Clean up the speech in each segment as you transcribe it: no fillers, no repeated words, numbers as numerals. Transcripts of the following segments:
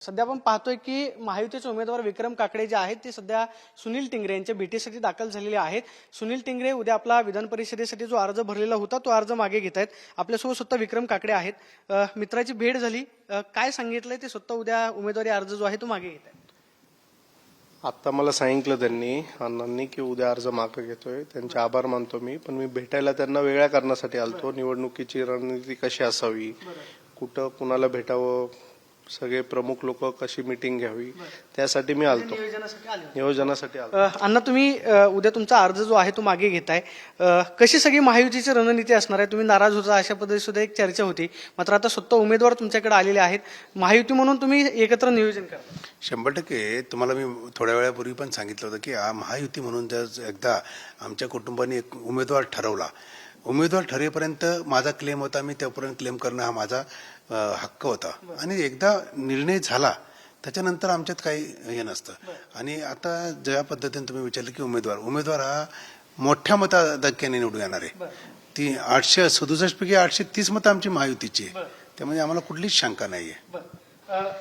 सध्या आपण पाहतोय की महायुतीचे उमेदवार विक्रम काकडे जे आहेत ते सध्या सुनील टिंगरे यांच्या भेटीसाठी दाखल झालेले आहेत। सुनील टिंगरे उद्या आपला विधान परिषदेसाठी जो अर्ज भरलेला होता तो अर्ज मागे घेत आहेत। आपल्यासोबत स्वतः विक्रम काकडे आहेत। मित्राची भेट झाली, काय सांगितलंय ते स्वतः उद्या उमेदवारी अर्ज जो आहे तो मागे घेत आहेत? आता मला सांगितलं त्यांनी अण्णांनी की उद्या अर्ज मागे घेतोय, त्यांचे आभार मानतो मी। पण मी भेटायला त्यांना वेगळ्या कारणासाठी आलतो, निवडणुकीची रणनीती कशी असावी, कुठं कुणाला भेटावं, सगळे प्रमुख लोक कशी मीटिंग घ्यावी त्यासाठी मी आलतो, नियोजनासाठी आलतो। अण्णा, तुम्ही उद्या तुमचा अर्ज जो आहे तो मागे घेताय, कशी सगळी महायुतीची रणनीती असणार आहे? तुम्ही नाराज होता अशा पद्धतीने सुद्धा एक चर्चा होती, मात्र आता स्वतः उमेदवार तुमच्याकडे आलेले आहेत, महायुती म्हणून तुम्ही एकत्र नियोजन करा। 100% तुम्हाला मी थोड्या वेळापूर्वी पण सांगितलं होतं की महायुती म्हणून जर एकदा आमच्या कुटुंबाने एक उमेदवार ठरवला, उमेदवार ठरेपर्यंत माझा क्लेम होता, मी त्यापर्यंत क्लेम करणं हा माझा हक्क होता। आणि एकदा निर्णय झाला त्याच्यानंतर आमच्यात काही हे नसतं। आणि आता ज्या पद्धतीने तुम्ही विचारलं की उमेदवार हा मोठ्या मताधिक्याने निवडून येणार आहे, ती 867 पैकी 830 मतं आमची महायुतीची आहे, त्यामुळे आम्हाला कुठलीच शंका नाहीये।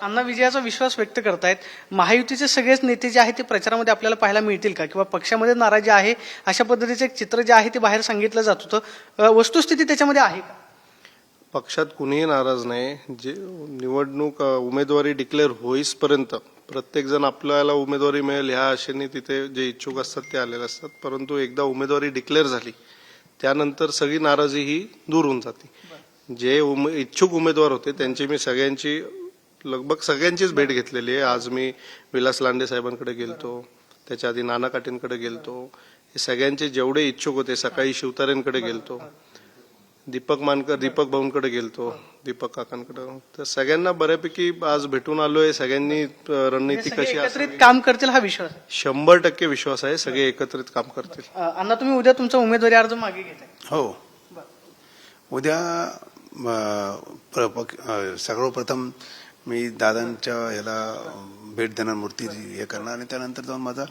अण्णा विजयाचा विश्वास व्यक्त करतायत, महायुतीचे सगळेच नेते जे आहेत ते प्रचारामध्ये आपल्याला पाहायला मिळतील का, किंवा पक्षामध्ये नाराजी आहे अशा पद्धतीचे एक चित्र जे आहे ते बाहेर सांगितलं जात होतं, वस्तुस्थिती त्याच्यामध्ये आहे का? पक्षात कुणीही नाराज नाही। जे निवडणूक उमेदवारी डिक्लेअर होईसपर्यंत प्रत्येक जण आपल्याला उमेदवारी मिळेल ह्या आशेने तिथे जे इच्छुक असतात ते आलेले असतात, परंतु एकदा उमेदवारी डिक्लेअर झाली त्यानंतर सगळी नाराजी ही दूर होऊन जाते। जे इच्छुक उमेदवार होते त्यांची मी लगभग सगळ्यांचीच भेट घेतलेली आहे। आज मी विलास लांडे साहेबांकडे गेलतो, त्याच्या आधी नाना काटेंकडे गेलतो, हे सगळ्यांचे जेवढे इच्छुक होते, सकाळी शिवतारेंकडे गेलतो, दीपक भाऊंकडे गेलतो, दीपक काकांकडे, तर सगळ्यांना बऱ्यापैकी आज भेटून आलोय। सगळ्यांनी रणनीती कशी एकत्रित काम करतील हा विश्वास 100% विश्वास आहे, सगळे एकत्रित काम करतील। अण्णा, तुम्ही उद्या तुमचा उमेदवारी अर्ज मागे घेताय? हो, उद्या सर्वप्रथम मी दादांच्या याला भेट देणार, मूर्ती हे करणार, आणि त्यानंतर जाऊन माझा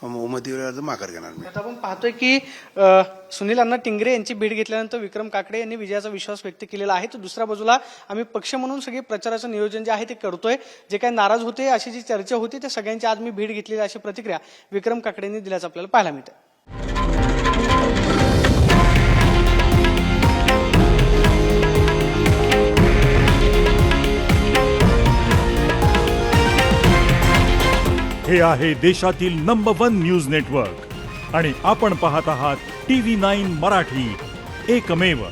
उमेदवारी अर्ज माघार घेणार मी। आता आपण पाहतोय की सुनील अण्णा टिंगरे यांची भेट घेतल्यानंतर विक्रम काकडे यांनी विजयाचा विश्वास व्यक्त केलेला आहे, तर दुसऱ्या बाजूला आम्ही पक्ष म्हणून सगळे प्रचाराचं नियोजन जे आहे ते करतोय। जे काही नाराज होते अशी जी चर्चा होती त्या सगळ्यांची आज मी भेट घेतलेली अशी प्रतिक्रिया विक्रम काकडे यांनी दिल्याचं आपल्याला पाहायला मिळतं। हे आहे देशातील नंबर 1 न्यूज नेटवर्क आणि आपण पाहत आहात TV9 मराठी, एकमेव।